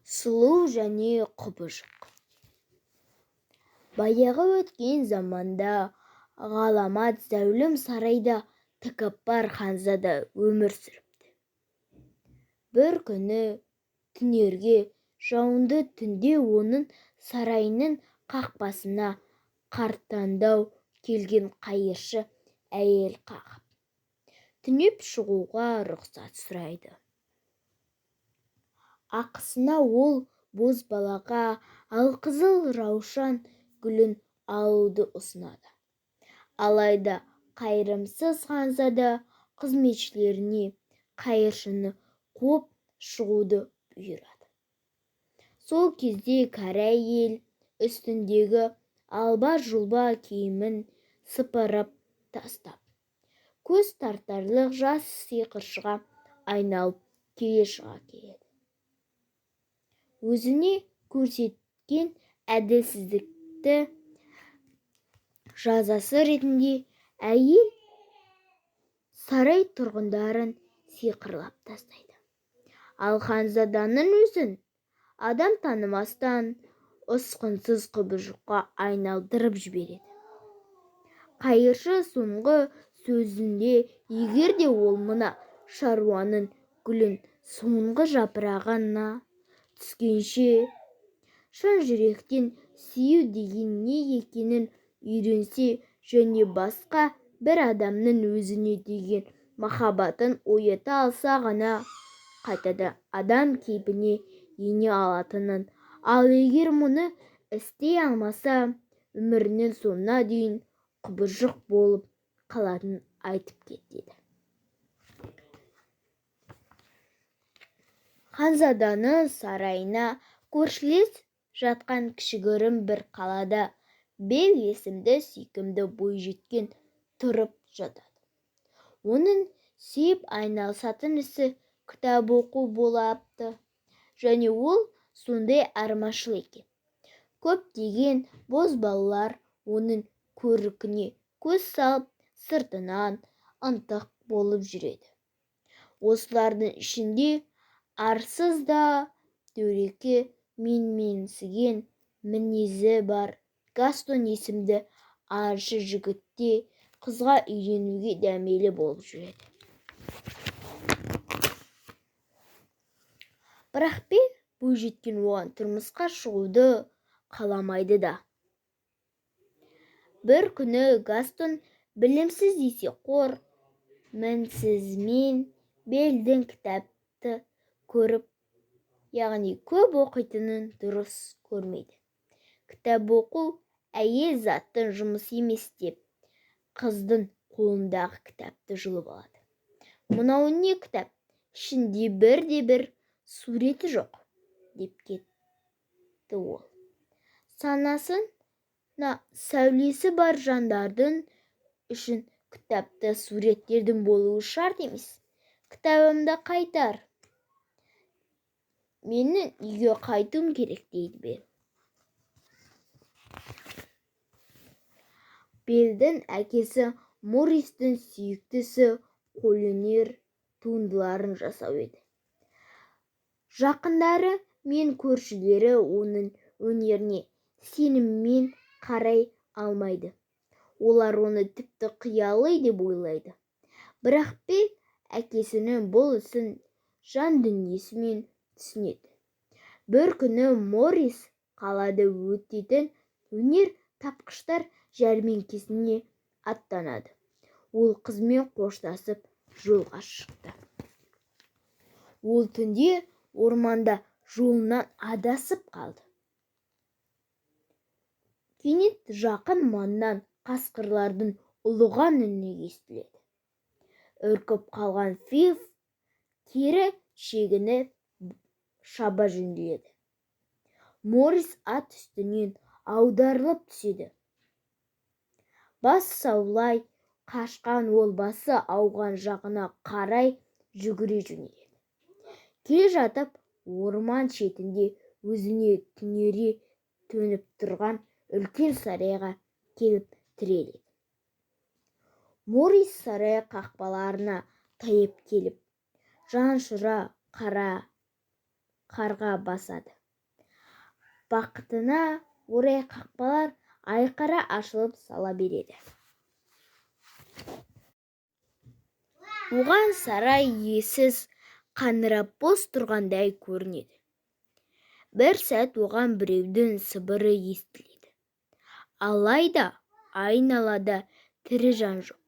Сұлу және құбыжық. Баяғы өткен заманда ғаламат зәулім сарайда тәкаппар ханзада өмір сүріпті. Бір күні түнерге жауынды түнде оның сарайының қақпасына қартандау келген қайыршы әйел қағып, түнеп шығуға рұқсат сұрайды. Ақысына ол бозбалаға алқызыл раушан гүлін алуды ұсынады. Алайда қайырымсыз ханзада қызметшілеріне қайыршыны қуып шығуды бұйырады. Сол кезде кәрі әйел үстіндегі алба-жұлба киімін сыпырып тастап, көз тартарлық жас сиқыршыға айналып келе шыға келеді. Өзіне көрсеткен әділсіздікті жазасы ретінде әйел сарай тұрғындарын сиқырлап тастайды. Ал ханзаданың өзін адам танымастан ұсқынсыз құбыжыққа айналдырып жібереді. Қайыршы соңғы сөзінде егер де ол мына шаруаның гүлін соңғы жапырағына түскенше шын жүректен сүю деген не екенін үйренсе және басқа бір адамның өзіне деген махаббатын оята алса ғана қайтадан адам кейпіне ене алатынын, ал егер мұны істей алмаса өмірінің соңына дейін құбыжық болып қалатынын айтып кетеді. Ханзаданың сарайына көршілес жатқан кішігірім бір қалада Бел есімді сүйкімді бойжеткен тұрып жатады. Оның сүйіп айналысатын ісі кітап оқу болапты, және ол сондай арманшыл екен. Көптеген бозбалалар оның көркіне көз салып, сыртынан ынтық болып жүреді. Осылардың ішінде арсыз да дөрекі менменсіген мінезі бар Гастон есімді аңшы жігіт те қызға үйленуге дәмелі болып жүреді. Бірақ Бел бойжеткен оған тұрмысқа шығуды қаламайды да. Бір күні Гастон білімсіз есеқор мінсізмен Белдің кітапты көріп, яғни көп оқитынын дұрыс көрмейді. Кітап оқу әйел заттың жұмысы емес деп, қыздың қолындағы кітапты жұлып алады. Мынау не кітап? Ішінде бірде-бір суреті жоқ, деп кетті ол. Санасына сәулесі бар жандардың үшін кітапта суреттердің болуы шарт емес. Кітабымды қайтар. Менің үйге қайтуым керек, дейді Бел. Белдің әкесі Морристің сүйіктісі қолөнер туындыларын жасау еді. Жақындары мен көршілері оның өнеріне сеніммен қарай алмайды. Олар оны тіпті қиялы деп ойлайды. Бірақ Бел әкесінің бұл ісін жан дүниесімен түсінеді. Бір күні Моррис қалада өтетін өнер тапқыштар жәрмеңкесіне аттанады. Ол қызмен қоштасып жолға шықты. Ол түнде орманда жолынан адасып қалды. Кенет жақын маңнан қасқырлардың ұлыған үні естіледі. Үркіп қалған Фиф кері шегініп шаба жөнеледі. Моррис ат үстінен аударылып түседі. Бас саулай қашқан ол басы ауған жағына қарай жүгіре жөнеледі. Келе жатып, орман шетінде өзіне түнере төніп тұрған үлкен сарайға келіп тіреледі. Моррис сарай қақпаларына таяп келіп, жаншыра қарға басады. Бақытына орай қақпалар айқара ашылып сала береді. Оған сарай иесіз қаңырап бос тұрғандай көрінеді. Бір сәт оған біреудің сыбыры естіледі. Алайда айналада тірі жан жоқ.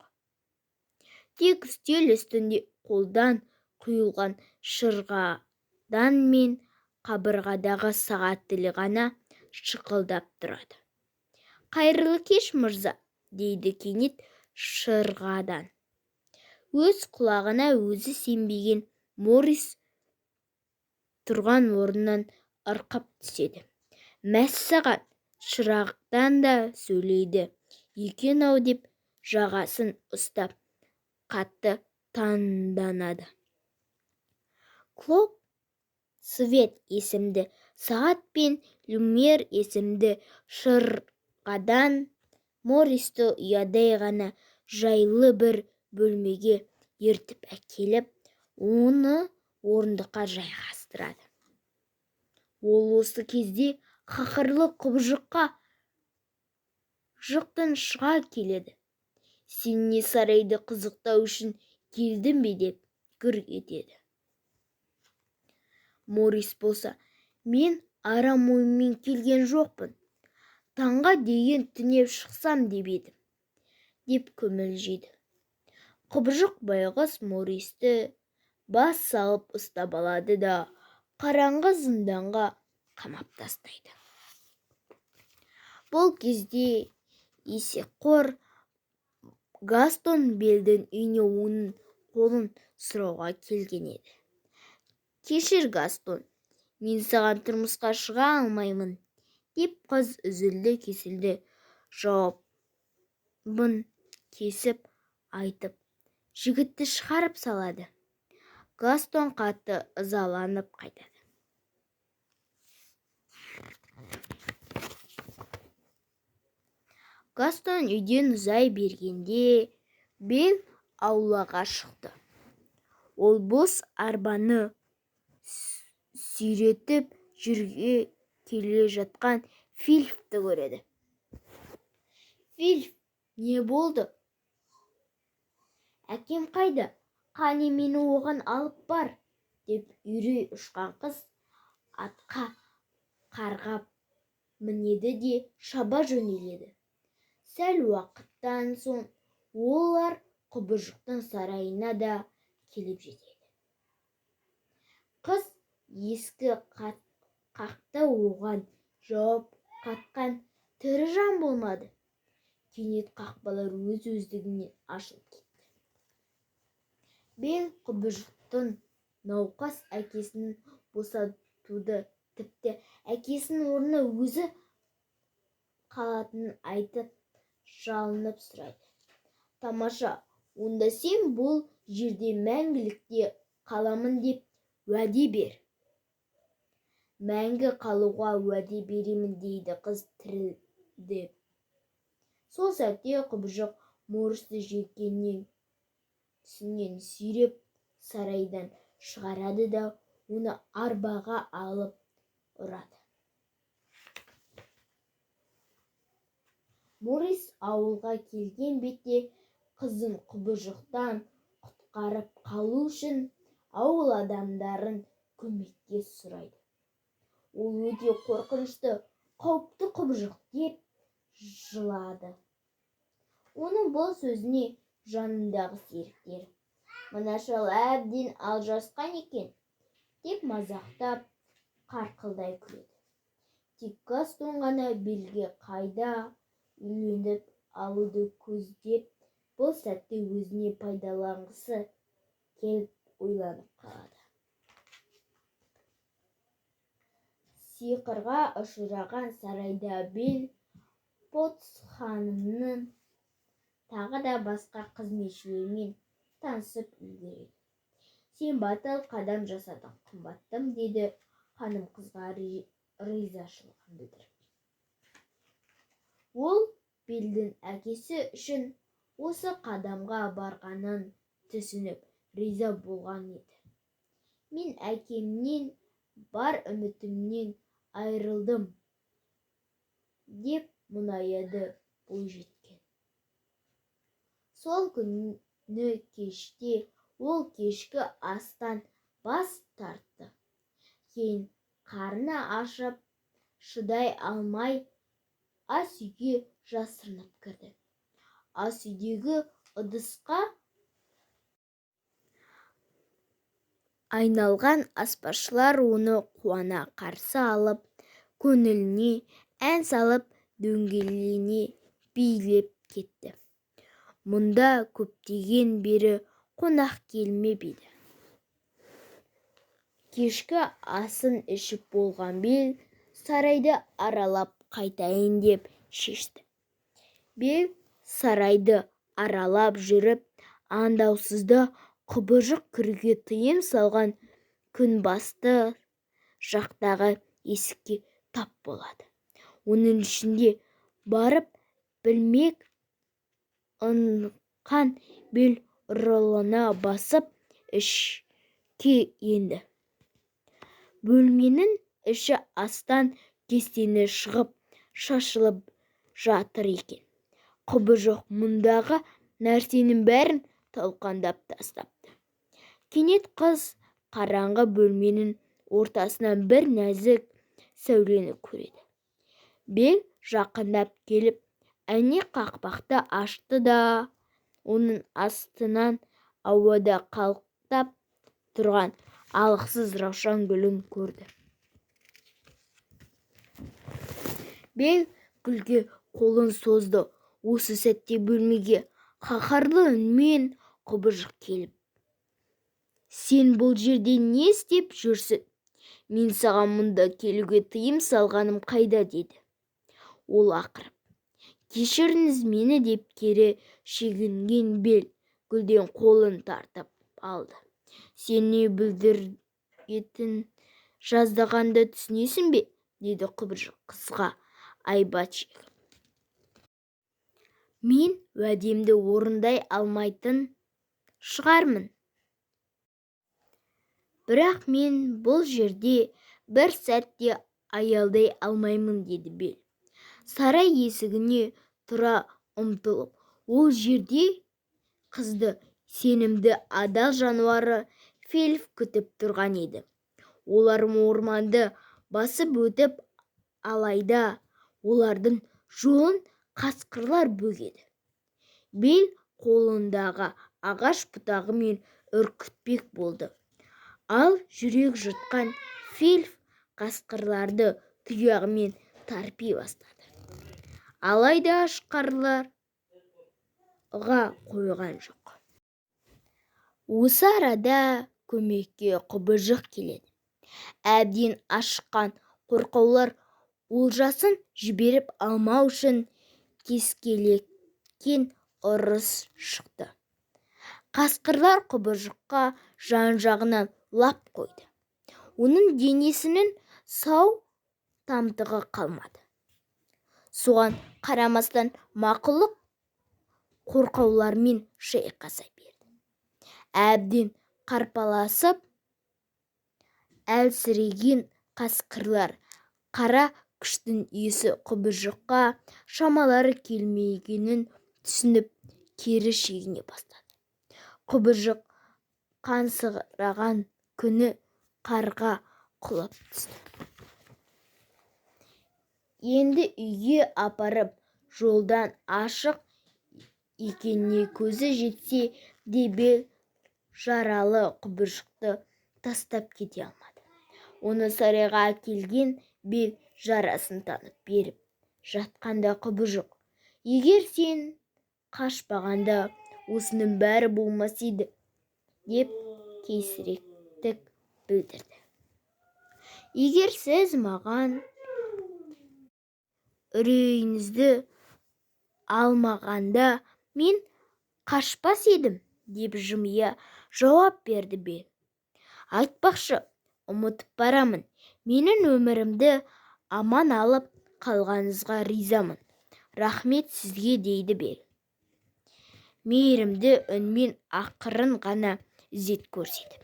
Тек үстел үстінде қолдан құйылған шырғадан мен қабырғадағы сағат тілі ғана шықылдап тұрады. «Қайырлы кеш, мырза», дейді кенет шырғадан. Өз құлағына өзі сенбеген Морис тұрған орнынан ырқып түседі. «Мәссаған, шырағдан да сөйлейді екен-ау» деп жағасын ұстап қатты таңданады. Клок Свет есімді сағат пен Люмьер есімді шырғадан Мористі ұядай ғана жайлы бір бөлмеге ертіп әкеліп, оны орындыққа жайғастырады. Ол осы кезде қақырлы құбыжыққа жықтан шыға келеді. «Сен не сарайды қызықтау үшін келдің бе?» деп гүр етеді. Морис болса: «Мен арам ойыммен келген жоқпын. Таңға дейін түнеп шықсам деп едім», деп күмілжиді. Құбыжық байғұс Мористі бас салып ұстап алады да қараңғы зынданға қамап тастайды. Бұл кезде есекқор Гастон Белдің үйіне оның қолын сұрауға келген еді. «Кешір, Гастон, мен саған тұрмысқа шыға алмаймын», деп қыз үзілді-кесілді жауабын кесіп айтып, жігітті шығарып салады. Гастон қатты ызаланып қайтады. Гастон үйден ұзай бергенде Бел аулаға шықты. Ол бос арбаны сүйретіп жүрге келе жатқан Филипті көреді. «Филип, не болды? Әкем қайда? Қане мені оған алып бар», деп үрей ұшқан қыз атқа қарғап мінеді де шаба жөнеледі. Сәл уақыттан соң олар құбыжықтың сарайына да келіп жетеді. Қыз ескі қақты, оған жауап қатқан тірі жан болмады. Кенет қақпалар өз-өздігінен ашылып кетті. Бел құбыжықтың науқас әкесін босатуды, тіпті әкесінің орнына өзі қалатынын айтып жалынып сұрайды. «Тамаша, онда сен бұл жерде мәңгілікте қаламын деп уәде бер». «Мәңгі қалуға уәде беремін», дейді қыз тірілдеп. Сол сәтте құбыжық Мористі желкенінен сүйреп сарайдан шығарады да оны арбаға алып ұрады. Морис ауылға келген бетте қызын құбыжықтан құтқарып қалу үшін ауыл адамдарын көмекке сұрайды. Ол өте қорқынышты, қауіпті құбыжық деп жылады. Оның бұл сөзіне жанындағы серіктері: «Мына шал әбден алжасқан екен», деп мазақтап қарқылдай күледі. Тек Гастон ғана Белге қайда үйленіп алуды көздеп, бұл сәтте өзіне пайдаланғысы келіп ойланып қалады. Сиқырға ұшыраған сарайда Бел Потс ханымның тағы да басқа қызметшілерімен танысып үлгереді. «Сен батыл қадам жасадың, қымбаттым», деді ханым қызға ризашылығын білдіріп. Ол Белдің әкесі үшін осы қадамға барғанын түсініп риза болған еді. «Мен әкемнен бар үмітімнен айырылдым деп мұңаяды бойжеткен. Сол күні кеште ол кешкі астан бас тартты. Кейін қарны ашып шыдай алмай ас үйге жасырынып кірді. Ас үйдегі ыдысқа айналған аспазшылар оны қуана қарсы алып, көңіліне ән салып, дөңгелене билеп кетті. Мұнда көптеген бері қонақ келмеп еді. Кешкі асын ішіп болған Бел сарайды аралап қайтайын деп шешті. Бел сарайды аралап жүріп, аңдаусызда құбыжық кіруге тыйым салған күнбасты жақтағы есікке тап болады. Оның ішінде барып білмек ынқан Бел ұрылына басып ішке енді. Бөлменің іші астан кестені шығып шашылып жатыр екен. Құбыжық мұндағы нәрсенің бәрін талқандап тастапты. Кенет қыз қараңғы бөлменің ортасынан бір нәзік сәулені көреді. Бел жақындап келіп, әйнек қақпақты ашты да, оның астынан ауада қалықтап тұрған алықсыз раушан гүлін көрді. Бел гүлге қолын созды. Осы сәтте бөлмеге қаһарлы үнмен Құбыжық келіп: «Сен бұл жерде не істеп жүрсің? Мен саған мұнда келуге тыйым салғаным қайда?» деді. Ол ақырып: «Кешіріңіз мені» деп кері шегінген Бел гүлден қолын тартып алды. «Сен не бүлдіретін жаздағанды түсінесің бе?» деді Құбыжық қызға айбат шегіп. «Мен уәдемді орындай алмайтын шығармын. Бірақ мен бұл жерде бір сәтте аялдай алмаймын» деді Бел. Сарай есігіне тұра ұмтылып, ол жерде қызды сенімді адал жануары Фильф күтіп тұрған еді. Олар орманды басып өтіп, алайда олардың жолын қасқырлар бөгеді. Бел қолындағы ағаш бұтағымен үркітпек болды. Ал жүрек жұтқан Фильф қасқырларды тұяғымен тарпи бастады. Алайда ашқарларға қойған жоқ. Осы арада көмекке Құбыжық келеді. Әбден ашыққан қорқаулар олжасын жіберіп алмау үшін кескілескен ұрыс шықты. Қасқырлар Құбыжыққа жан-жағынан лап қойды. Оның денесінің сау тамтығы қалмады. Соған қарамастан мақұлық қорқаулармен шайқаса берді. Әбден қарпаласып әлсіреген қасқырлар қара күштің иесі Құбыжыққа шамалары келмегенін түсініп кері шегіне бастады. Құбыжық қансыраған күні қарға құлап түсті. Енді үйге апарып жолдан ашық екеніне көзі жетсе де Бел жаралы Құбыжықты тастап кете алмады. Оны сарайға әкелген Бел жарасын танып беріп жатқанда Құбыжық: «Егер сен қашпағанда осының бәрі болмас еді» деп кесіректік білдірді. «Егер сіз маған үрейіңізді алмағанда мен қашпас едім» деп жымия жауап берді Бел. «Айтпақшы, ұмытып барамын. Менің өмірімді аман алып қалғаныңызға ризамын. Рахмет сізге» дейді Бел. Мейірімді үнмен ақырын ғана ізет көрсетіп.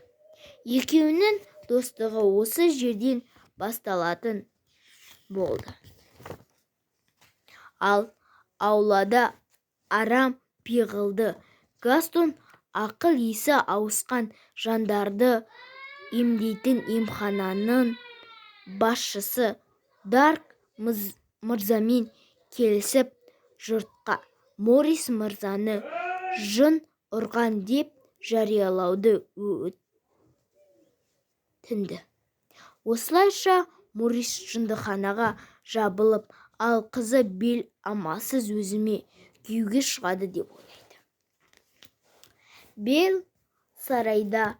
Екеуінің достығы осы жерден басталатын болды. Ал аулада арам пиғылды. Гастон ақыл-есі ауысқан жандарды емдейтін емхананың басшысы Дарк мырзамен келісіп, жұртқа Моррис мырзаны жын ұрған деп жариялауды өтінді. Осылайша Моррис жындыханаға жабылып, ал қызы Бел амалсыз өзіме күйеуге шығады деп ойлайды. Бел сарайда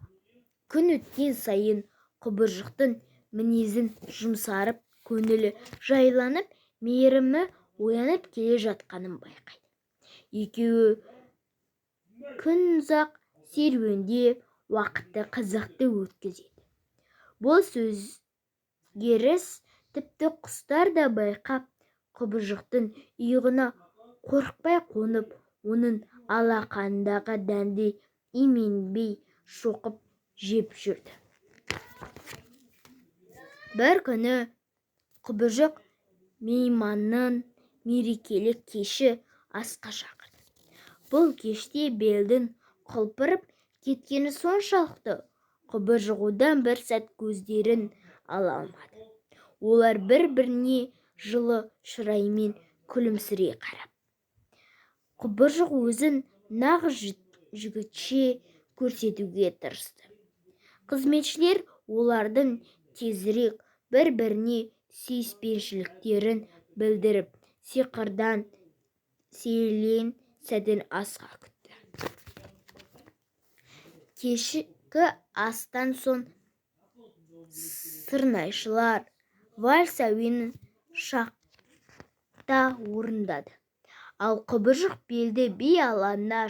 күн өткен сайын құбыжықтың мінезін жұмсарып, көңілі жайланып, мейірімі оянып келе жатқанын байқайды. Екеуі күн ұзақ серуенде уақытты қызықты өткізеді. Бұл өзгеріс тіпті құстар да байқап, құбыжықтың иығына қорықпай қонып, оның алақанындағы дәнді именбей шоқып жеп жүрді. Бір күні құбыжық мейманның мерекелік кеші асқа шақырды. Бұл кеште Белдің құлпырып кеткені соншалықты, құбыжық одан бір сәт көздерін ала алмады. Олар бір-біріне жылы шыраймен күлімсірей қарап, құбыжық өзін нағыз жігітше көрсетуге тырысты. Қызметшілер олардың тезірек бір-біріне сүйіспеншіліктерін білдіріп, сиқырдан сейілген сәтін асыға күтті. Кешкі астан соң сырнайшылар вальс әуенін шақта орындады, ал құбыжық Белді би алаңына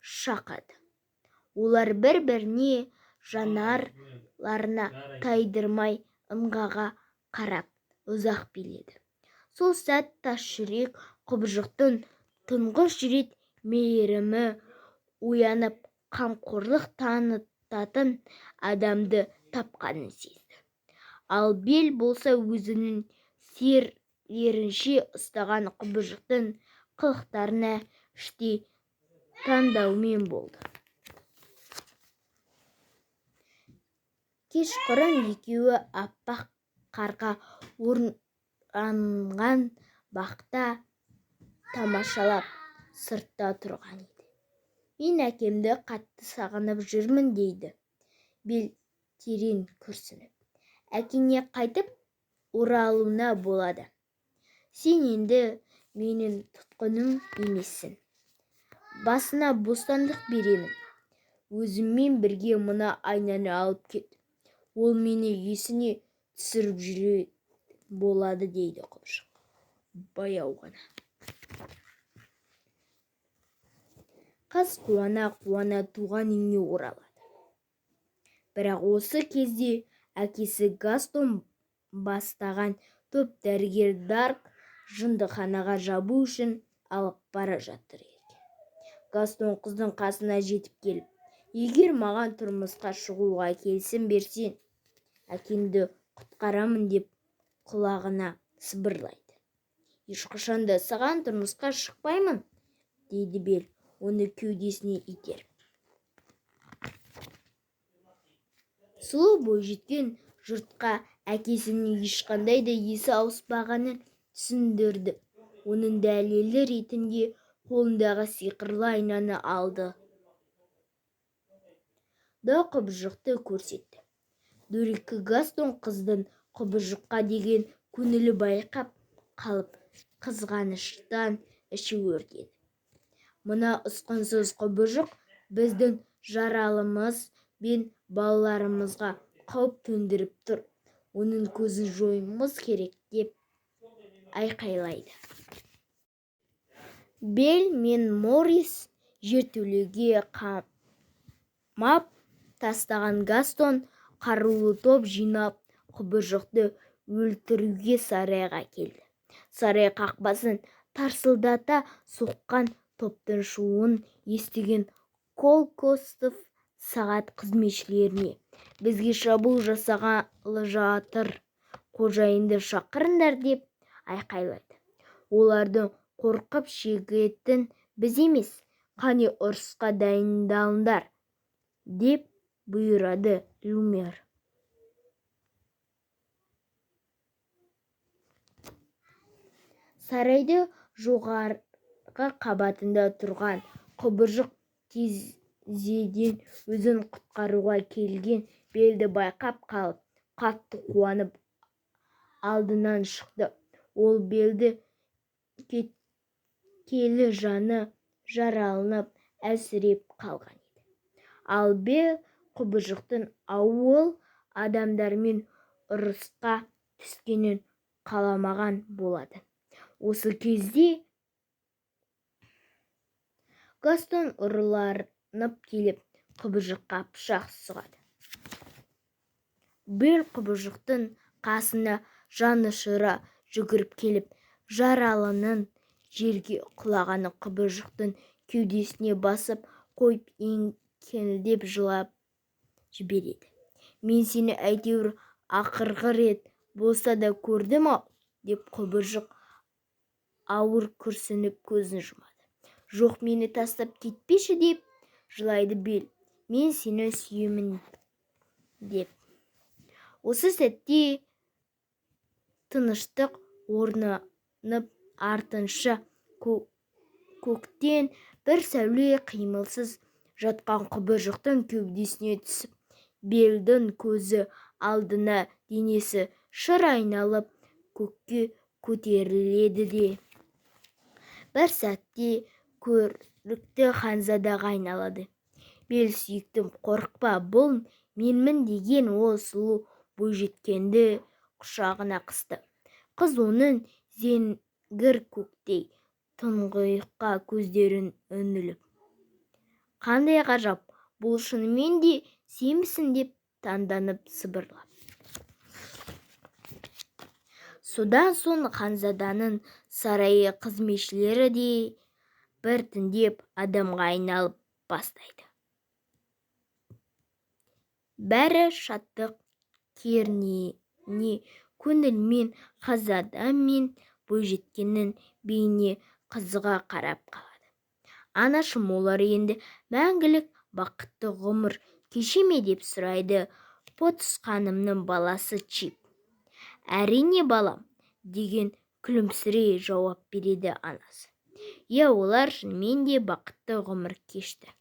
шақырды. Олар бір-біріне жанарларына тайдырмай ыңғаға қарап ұзақ биледі. Сол сәт тас жүрек құбыжықтың тұңғыш рет мейірімі оянып, қамқорлық танытатын адамды тапқанын сезді. Ал Бел болса өзінің серлерінше ұстаған құбыжықтың қылықтарына іштей таңдаумен болды. Кешқұрым екеуі аппақ қарға оранған бақта тамашалап сыртта тұрған еді. Мен әкемді қатты сағынып жүрмін, дейді Бел терең күрсініп. Әкеңе қайтып оралуына болады. Сен енді менің тұтқыным емессің. Басына бостандық беремін. Өзіммен бірге мына айнаны алып кет. Ол мені есіне түсіріп жүре болады, дейді құбыжық. Баяу ғана. Қыз қуана-қуана туған үйіне оралады. Бірақ осы кезде әкесі Гастон бастаған топ дәрігер Дарк жындыханаға жабу үшін алып бара жатыр еді. Гастон қыздың қасына жетіп келіп, егер маған тұрмысқа шығуға келісім берсең, әкеңді құтқарамын деп құлағына сыбырлайды. Ешқашанда саған тұрмысқа шықпаймын, дейді Бел, оны кеудесіне итеріп. Сұлу бойжеткен жұртқа әкесінің ешқандай да есі ауыспағанын түсіндірді. Оның дәлелі ретінде қолындағы сиқырлы айнаны алды да құбыжықты көрсетті. Дөрекі Гастон қыздың құбыжыққа деген көңілі байқап қалып, қызғаныштан іші өртенді. Мына ұсқынсыз құбыжық біздің жаралымыз бен балаларымызға қауіп төндіріп тұр. Оның көзін жоюымыз керек, деп айқайлайды. Бел мен Моррис жертөлеге қамап тастаған Гастон қарулы топ жинап құбыжықты өлтіруге сарайға келді. Сарай қақпасын тарсылдата соққан топтың шуын естіген Колокостов сағат қызметшілеріне: бізге шабуыл жасағалы жатыр, қожайынды шақырыңдар деп айқайлайды. Олардың қорқып шегетін біз емес, қане ұрысқа дайындалыңдар деп бұйырады Люмьер. Сарайды жоғарғы қабатында тұрған құбыжық терезеден өзін құтқаруға келген белді байқап қалып, қатты қуанып алдынан шықты. Ол белді кеткелі жаны жараланып әлсіреп қалған еді. Ал бел құбыжықтың ауыл адамдармен ұрысқа түскенін қаламаған болады. Осы кезде Гастон ұрыланып келіп құбыжыққа пышақ сұғады. Бел құбыжықтың қасына жанұшыра жүгіріп келіп, жаралының жерге құлаған құбыжықтың кеудесіне басып қойып еңкілдеп жылап жібереді. Мен сені әйтеуір ақырғы рет болса да көрдім-ау, деп құбыжық ауыр күрсініп көзін жұмады. Жоқ, мені тастап кетпеші, деп жылайды бел. Мен сені сүйемін, деп. Осы сәтте тыныштық орнанып, артынша көктен бір сәуле қимылсыз жатқан құбыжықтың кеудесіне түсіп, белдің көзі алдына денесі шыр айналып көкке көтеріледі де бір сәтте көрікті ханзадаға айналады. Бел, сүйіктім, қорықпа, бұл менмін деген ол сұлу бойжеткенді құшағына қысты. Қыз оның зеңгір көктей тұңғиыққа көздерін үңіліп: қандай ғажап, бұл шынымен де сенбісің, деп таңданып сыбырлап. Содан соң ханзаданың сарайы қызметшілері де біртіндеп адамға айналып бастайды. Бәрі шаттық кернене көңілмен ханзада мен бойжеткеннің бейне қызыға қарап қалады. Анашым, олар енді мәңгілік бақытты ғұмыр кеше ме, деп сұрайды Потс ханымның баласы Чип. Әрине, балам, деген күлімсірей жауап береді анасы. Иә, олар шынымен де бақытты ғұмыр кешті.